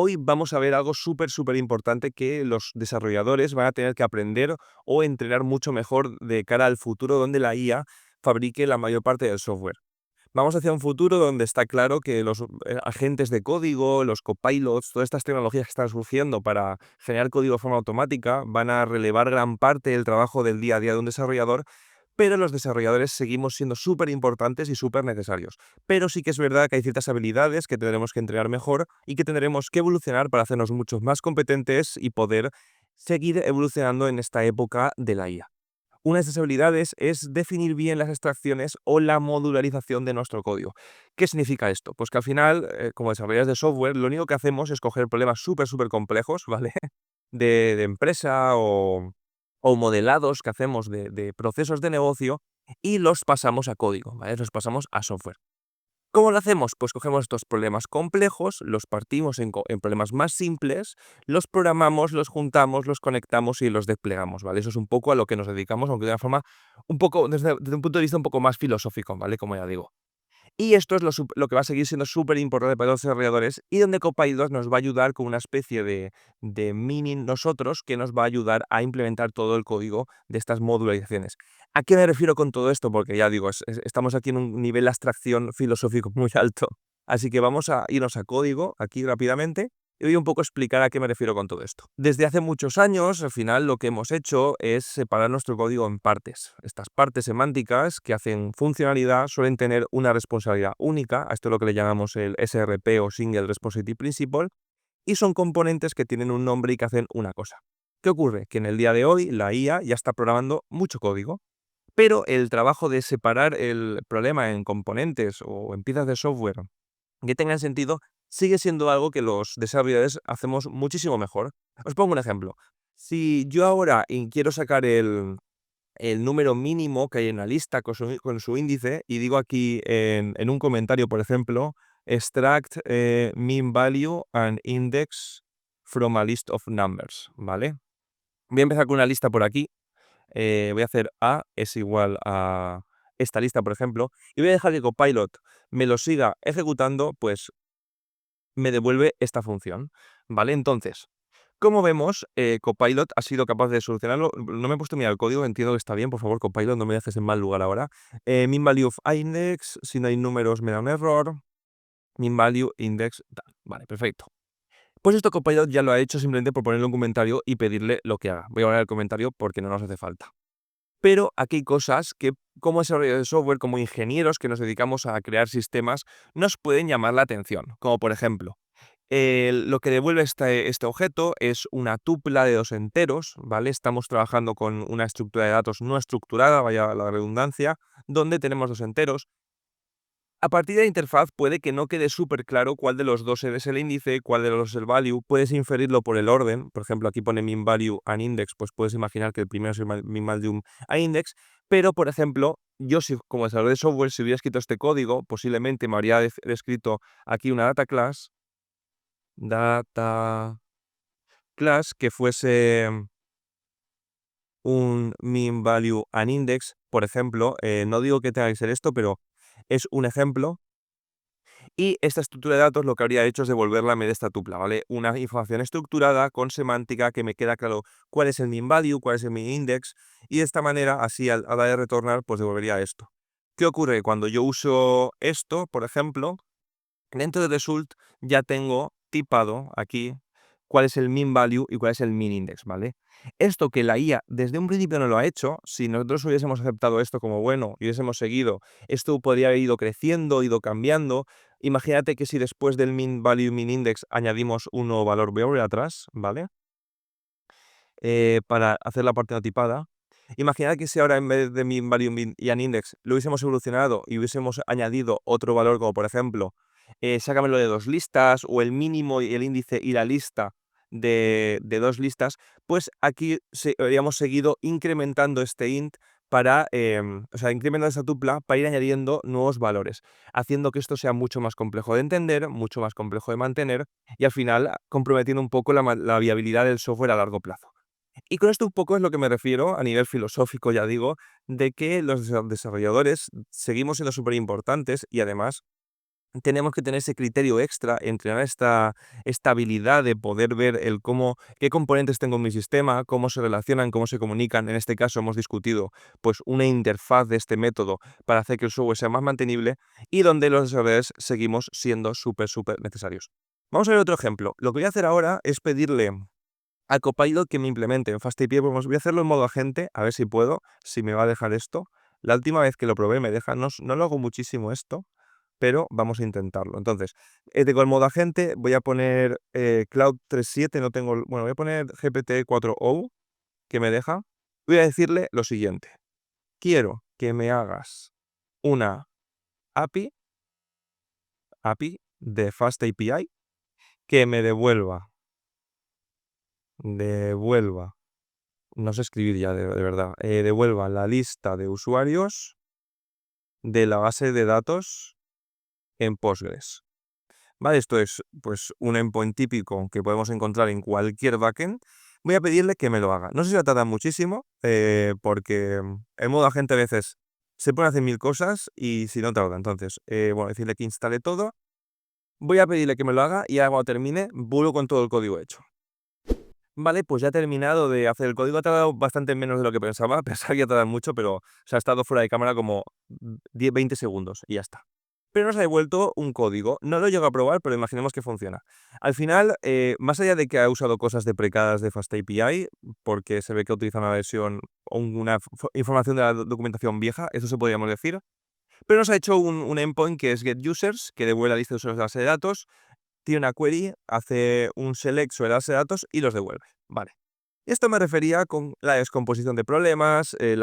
Hoy vamos a ver algo súper importante que los desarrolladores van a tener que aprender o entrenar mucho mejor de cara al futuro donde la IA fabrique la mayor parte del software. Vamos hacia un futuro donde está claro que los agentes de código, los copilots, todas estas tecnologías que están surgiendo para generar código de forma automática van a relevar gran parte del trabajo del día a día de un desarrollador, pero los desarrolladores seguimos siendo súper importantes y súper necesarios. Pero sí que es verdad que hay ciertas habilidades que tendremos que entrenar mejor y que tendremos que evolucionar para hacernos mucho más competentes y poder seguir evolucionando en esta época de la IA. Una de esas habilidades es definir bien las extracciones o la modularización de nuestro código. ¿Qué significa esto? Pues que al final, como desarrolladores de software, lo único que hacemos es coger problemas súper complejos, ¿vale? De empresa o modelados que hacemos de procesos de negocio y los pasamos a código, ¿vale? Los pasamos a software. ¿Cómo lo hacemos? Pues cogemos estos problemas complejos, los partimos en problemas más simples, los programamos, los juntamos, los conectamos y los desplegamos, ¿vale? Eso es un poco a lo que nos dedicamos, aunque de una forma un poco, desde un punto de vista un poco más filosófico, ¿vale? Como ya digo. Y esto es lo que va a seguir siendo súper importante para los desarrolladores y donde Copilot nos va a ayudar con una especie de mini nosotros que nos va a ayudar a implementar todo el código de estas modularizaciones. ¿A qué me refiero con todo esto? Porque ya digo, estamos aquí en un nivel de abstracción filosófico muy alto. Así que vamos a irnos a código aquí rápidamente y voy un poco a explicar a qué me refiero con todo esto. Desde hace muchos años, al final, lo que hemos hecho es separar nuestro código en partes. Estas partes semánticas que hacen funcionalidad suelen tener una responsabilidad única, a esto es lo que le llamamos el SRP o Single Responsibility Principle, y son componentes que tienen un nombre y que hacen una cosa. ¿Qué ocurre? Que en el día de hoy la IA ya está programando mucho código, pero el trabajo de separar el problema en componentes o en piezas de software que tengan sentido, sigue siendo algo que los desarrolladores hacemos muchísimo mejor. Os pongo un ejemplo. Si yo ahora quiero sacar el número mínimo que hay en la lista con su índice y digo aquí en un comentario, por ejemplo, extract mean value and index from a list of numbers, ¿vale? Voy a empezar con una lista por aquí. Voy a hacer A es igual a esta lista, por ejemplo, y voy a dejar que Copilot me lo siga ejecutando, pues me devuelve esta función, ¿vale? Entonces, como vemos, Copilot ha sido capaz de solucionarlo. No me he puesto a mirar el código, entiendo que está bien, por favor, Copilot, no me dejes en mal lugar ahora. Min value of index, si no hay números me da un error. Min value index, tal. Vale, perfecto. Pues esto Copilot ya lo ha hecho simplemente por ponerle un comentario y pedirle lo que haga. Voy a borrar el comentario porque no nos hace falta. Pero aquí hay cosas que, como desarrolladores de software, como ingenieros que nos dedicamos a crear sistemas, nos pueden llamar la atención. Como por ejemplo, lo que devuelve este objeto es una tupla de dos enteros, ¿vale? Estamos trabajando con una estructura de datos no estructurada, vaya la redundancia, donde tenemos dos enteros. A partir de la interfaz puede que no quede súper claro cuál de los dos es el índice, cuál de los dos es el value. Puedes inferirlo por el orden. Por ejemplo, aquí pone min value and index, pues puedes imaginar que el primero es el min value a index. Pero, por ejemplo, yo como desarrollador de software, si hubiera escrito este código, posiblemente me habría descrito aquí una data class que fuese un min value and index, por ejemplo. No digo que tenga que ser esto, pero es un ejemplo. Y esta estructura de datos lo que habría hecho es devolverla en vez de esta tupla, ¿vale? Una información estructurada con semántica que me queda claro cuál es el min value, cuál es el min index, y de esta manera, así a la hora de retornar, pues devolvería esto. ¿Qué ocurre? Cuando yo uso esto, por ejemplo, dentro de result ya tengo tipado aquí cuál es el min value y cuál es el min index, ¿vale? Esto que la IA desde un principio no lo ha hecho, si nosotros hubiésemos aceptado esto como bueno y hubiésemos seguido, esto podría haber ido creciendo, ido cambiando. Imagínate que si después del min value, min index añadimos un nuevo valor, voy a volver atrás, ¿vale? Para hacer la parte no tipada. Imaginad que si ahora en vez de min value y an index lo hubiésemos evolucionado y hubiésemos añadido otro valor, como por ejemplo, sácamelo de dos listas, o el mínimo y el índice y la lista de dos listas, pues aquí habríamos seguido incrementando este int para, o sea, incrementando esta tupla para ir añadiendo nuevos valores, haciendo que esto sea mucho más complejo de entender, mucho más complejo de mantener y al final comprometiendo un poco la viabilidad del software a largo plazo. Y con esto un poco es lo que me refiero a nivel filosófico, ya digo, de que los desarrolladores seguimos siendo súper importantes y además tenemos que tener ese criterio extra, entrenar esta habilidad de poder ver qué componentes tengo en mi sistema, cómo se relacionan, cómo se comunican. En este caso hemos discutido pues una interfaz de este método para hacer que el software sea más mantenible y donde los desarrolladores seguimos siendo súper necesarios. Vamos a ver otro ejemplo. Lo que voy a hacer ahora es pedirle a Copilot que me implemente en FastAPI. Voy a hacerlo en modo agente, a ver si puedo, si me va a dejar esto. La última vez que lo probé me deja, no lo hago muchísimo esto, pero vamos a intentarlo. Entonces, tengo el modo agente, voy a poner Cloud 3.7, no tengo, bueno, voy a poner GPT-4o, que me deja. Voy a decirle lo siguiente: quiero que me hagas una API de FastAPI que me devuelva, no sé escribir ya de verdad, devuelva la lista de usuarios de la base de datos en Postgres. ¿Vale? Esto es pues un endpoint típico que podemos encontrar en cualquier backend. Voy a pedirle que me lo haga. No sé si va a tardar muchísimo, porque en modo agente a veces se pone a hacer mil cosas y si no tarda. Entonces, bueno, decirle que instale todo. Voy a pedirle que me lo haga y ahora cuando termine, vuelvo con todo el código hecho. Vale, pues ya he terminado de hacer el código. Ha tardado bastante menos de lo que pensaba. Pensaba que iba a tardar mucho, pero se ha estado fuera de cámara como 10, 20 segundos y ya está. Pero nos ha devuelto un código. No lo llego a probar, pero imaginemos que funciona. Al final, más allá de que ha usado cosas deprecadas de FastAPI, porque se ve que utiliza una versión o una información de la documentación vieja, eso se podríamos decir, pero nos ha hecho un endpoint que es getUsers, que devuelve la lista de usuarios de la base de datos, tiene una query, hace un select sobre la base de datos y los devuelve. Vale. Esto me refería con la descomposición de problemas, el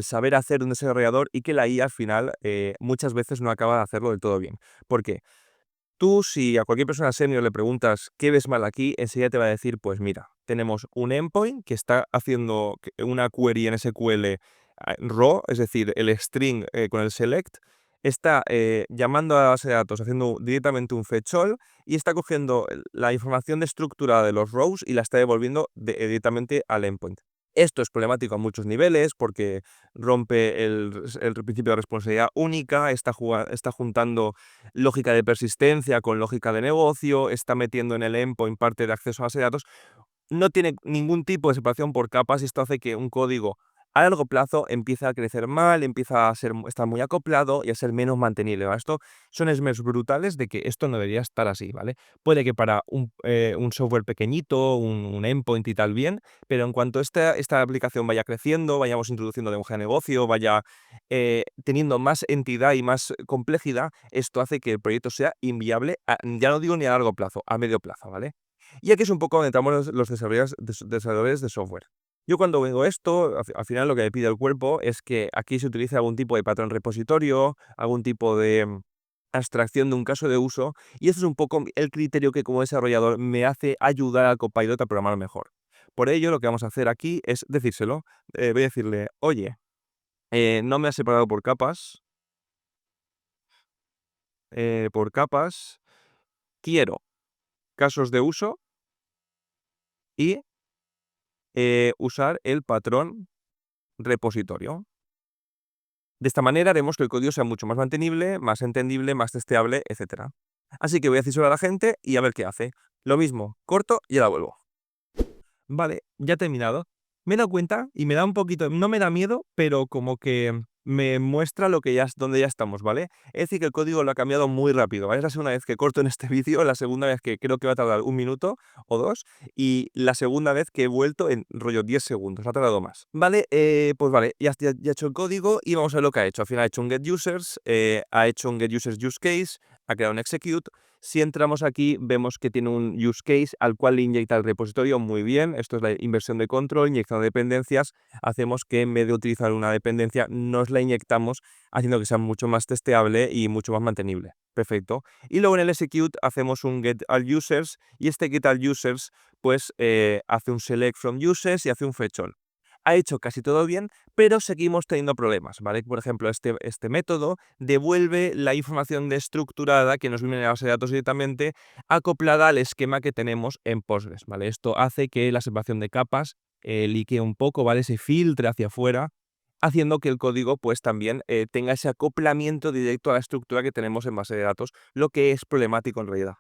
saber hacer un desarrollador y que la IA al final muchas veces no acaba de hacerlo del todo bien. ¿Por qué? Tú, si a cualquier persona senior le preguntas qué ves mal aquí, enseguida te va a decir, pues mira, tenemos un endpoint que está haciendo una query en SQL raw, es decir, el string con el select, está llamando a la base de datos, haciendo directamente un fetch all y está cogiendo la información estructurada de los rows y la está devolviendo directamente al endpoint. Esto es problemático a muchos niveles porque rompe el principio de responsabilidad única, está juntando lógica de persistencia con lógica de negocio, está metiendo en el endpoint parte de acceso a base de datos, no tiene ningún tipo de separación por capas y esto hace que un código a largo plazo empiece a crecer mal, empieza a estar muy acoplado y a ser menos mantenible, ¿vale? Esto son esmeros brutales de que esto no debería estar así, ¿vale? Puede que para un software pequeñito, un endpoint y tal bien, pero en cuanto esta aplicación vaya creciendo, vayamos introduciendo lenguaje de negocio, vaya teniendo más entidad y más complejidad, esto hace que el proyecto sea inviable, ya no digo ni a largo plazo, a medio plazo, ¿vale? Y aquí es un poco donde entramos los desarrolladores de software. Yo cuando vengo esto, al final lo que me pide el cuerpo es que aquí se utilice algún tipo de patrón repositorio, algún tipo de abstracción de un caso de uso, y eso es un poco el criterio que como desarrollador me hace ayudar al Copilot a programar mejor. Por ello, lo que vamos a hacer aquí es decírselo. Voy a decirle, oye, no me has separado por capas, quiero casos de uso y usar el patrón repositorio. De esta manera haremos que el código sea mucho más mantenible, más entendible, más testeable, etc. Así que voy a decirlo a la gente y a ver qué hace. Lo mismo, corto y ahora vuelvo. Vale, ya he terminado. Me he dado cuenta y me da un poquito, no me da miedo, pero como que me muestra donde ya estamos, ¿vale? Es decir, que el código lo ha cambiado muy rápido, ¿vale? Es la segunda vez que corto en este vídeo, la segunda vez que creo que va a tardar un minuto o dos, y la segunda vez que he vuelto en rollo 10 segundos, ha tardado más. Vale, pues vale, ya he hecho el código y vamos a ver lo que ha hecho. Al final ha hecho un getUsers, ha hecho un getUsers use case, ha creado un execute. Si entramos aquí, vemos que tiene un use case al cual le inyecta el repositorio muy bien. Esto es la inversión de control, inyección de dependencias. Hacemos que en vez de utilizar una dependencia, nos la inyectamos, haciendo que sea mucho más testeable y mucho más mantenible. Perfecto. Y luego en el execute hacemos un get all users y este get all users pues hace un select from users y hace un fetch all. Ha hecho casi todo bien, pero seguimos teniendo problemas, ¿vale? Por ejemplo, este método devuelve la información estructurada que nos viene de la base de datos directamente acoplada al esquema que tenemos en Postgres, ¿vale? Esto hace que la separación de capas liquee un poco, ¿vale? Se filtre hacia afuera, haciendo que el código pues también tenga ese acoplamiento directo a la estructura que tenemos en base de datos, lo que es problemático en realidad.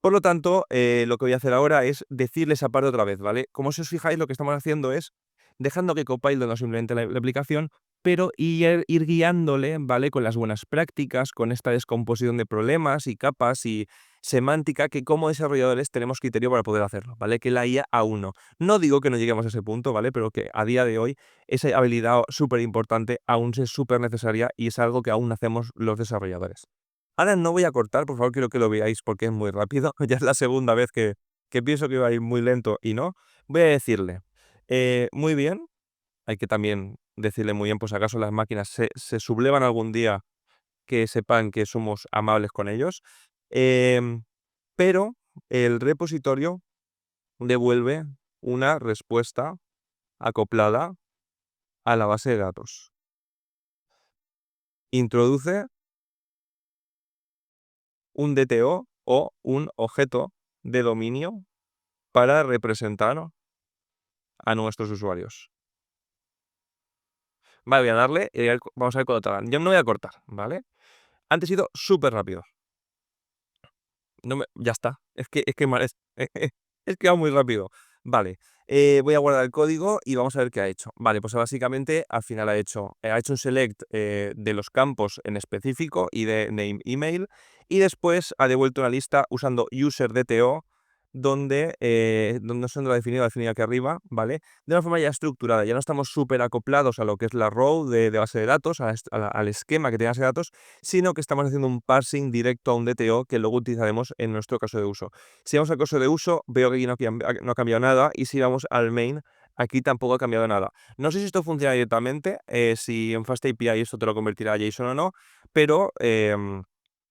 Por lo tanto, lo que voy a hacer ahora es decirle esa parte otra vez, ¿vale? Como si os fijáis, lo que estamos haciendo es dejando que Copilot nos implemente la aplicación, pero ir guiándole, ¿vale? Con las buenas prácticas, con esta descomposición de problemas y capas y semántica que como desarrolladores tenemos criterio para poder hacerlo, ¿vale? Que la IA aún no. No digo que no lleguemos a ese punto, ¿vale? Pero que a día de hoy esa habilidad súper importante aún es súper necesaria y es algo que aún hacemos los desarrolladores. Ahora no voy a cortar, por favor, quiero que lo veáis porque es muy rápido. Ya es la segunda vez que pienso que va a ir muy lento y no. Voy a decirle, muy bien, hay que también decirle muy bien, pues acaso las máquinas se sublevan algún día, que sepan que somos amables con ellos. Em, pero el repositorio devuelve una respuesta acoplada a la base de datos. Introduce un DTO o un objeto de dominio para representar a nuestros usuarios. Vale, voy a darle y vamos a ver cuándo tardan. Yo no voy a cortar, ¿vale? Antes he ido súper rápido. Ya está. Es que va muy rápido. Vale, voy a guardar el código y vamos a ver qué ha hecho. Vale, pues básicamente al final ha hecho un select de los campos en específico y de name email y después ha devuelto una lista usando user.dto donde no se lo ha definido aquí arriba, ¿vale? De una forma ya estructurada, ya no estamos súper acoplados a lo que es la row de base de datos, al esquema que tiene base de datos, sino que estamos haciendo un parsing directo a un DTO que luego utilizaremos en nuestro caso de uso. Si vamos al caso de uso, veo que aquí no ha cambiado nada, y si vamos al main, aquí tampoco ha cambiado nada. No sé si esto funciona directamente, si en FastAPI esto te lo convertirá a JSON o no, pero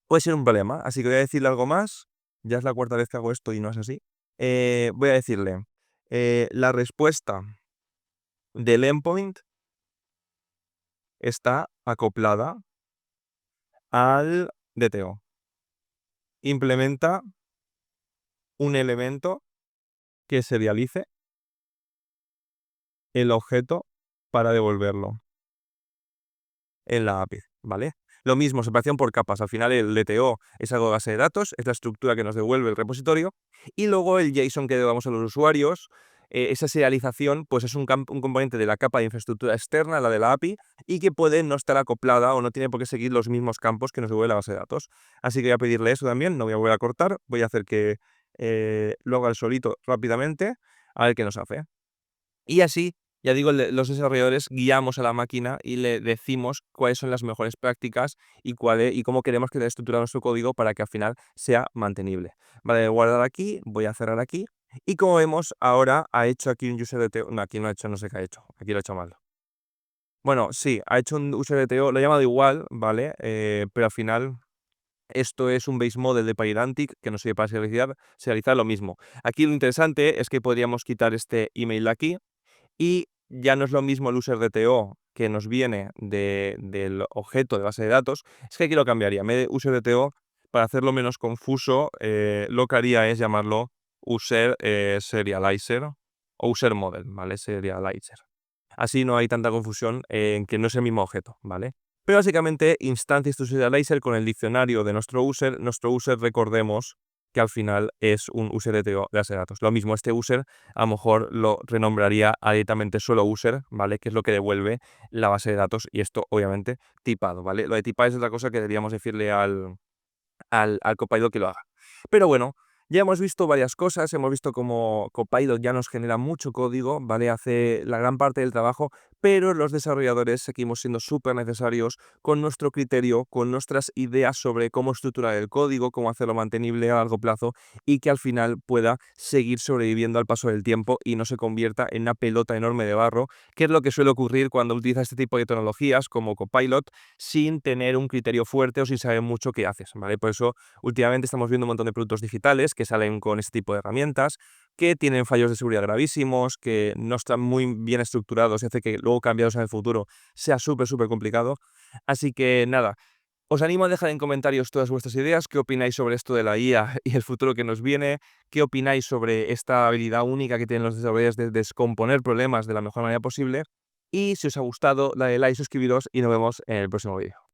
puede ser un problema. Así que voy a decirle algo más. Ya es la cuarta vez que hago esto y no es así. Voy a decirle, la respuesta del endpoint está acoplada al DTO. Implementa un elemento que serialice el objeto para devolverlo en la API, ¿vale? Lo mismo, separación por capas. Al final el DTO es algo de base de datos, es la estructura que nos devuelve el repositorio, y luego el JSON que damos a los usuarios, esa serialización, pues es un componente de la capa de infraestructura externa, la de la API, y que puede no estar acoplada o no tiene por qué seguir los mismos campos que nos devuelve la base de datos. Así que voy a pedirle eso también, no voy a volver a cortar, voy a hacer que lo haga el solito rápidamente, a ver qué nos hace. Y así, ya digo, los desarrolladores guiamos a la máquina y le decimos cuáles son las mejores prácticas y cómo queremos que estructurar nuestro código para que al final sea mantenible. Vale, guardar aquí, voy a cerrar aquí. Y como vemos, ahora ha hecho aquí un user.to. No, aquí no ha hecho, no sé qué ha hecho. Aquí lo he hecho mal. Bueno, sí, ha hecho un user.to, lo he llamado igual, ¿vale? Pero al final esto es un base model de Pydantic que nos sirve para serializar lo mismo. Aquí lo interesante es que podríamos quitar este email de aquí y ya no es lo mismo el user.dto que nos viene del objeto de base de datos, es que aquí lo cambiaría. En vez de user.dto, para hacerlo menos confuso, lo que haría es llamarlo user serializer o user model, ¿vale? Serializer. Así no hay tanta confusión en que no es el mismo objeto, ¿vale? Pero básicamente instancias to serializer con el diccionario de nuestro user recordemos que al final es un user de base de datos. Lo mismo, este user a lo mejor lo renombraría a directamente solo user, ¿vale? Que es lo que devuelve la base de datos y esto obviamente tipado, ¿vale? Lo de tipar es otra cosa que deberíamos decirle al Copilot que lo haga. Pero bueno, ya hemos visto varias cosas, hemos visto cómo Copilot ya nos genera mucho código, ¿vale? Hace la gran parte del trabajo, pero los desarrolladores seguimos siendo súper necesarios con nuestro criterio, con nuestras ideas sobre cómo estructurar el código, cómo hacerlo mantenible a largo plazo y que al final pueda seguir sobreviviendo al paso del tiempo y no se convierta en una pelota enorme de barro, que es lo que suele ocurrir cuando utilizas este tipo de tecnologías como Copilot sin tener un criterio fuerte o sin saber mucho qué haces, ¿vale? Por eso últimamente estamos viendo un montón de productos digitales que salen con este tipo de herramientas, que tienen fallos de seguridad gravísimos, que no están muy bien estructurados y hace que luego cambiados en el futuro sea súper complicado. Así que nada, os animo a dejar en comentarios todas vuestras ideas, qué opináis sobre esto de la IA y el futuro que nos viene, qué opináis sobre esta habilidad única que tienen los desarrolladores de descomponer problemas de la mejor manera posible. Y si os ha gustado, dale like, suscribiros y nos vemos en el próximo vídeo.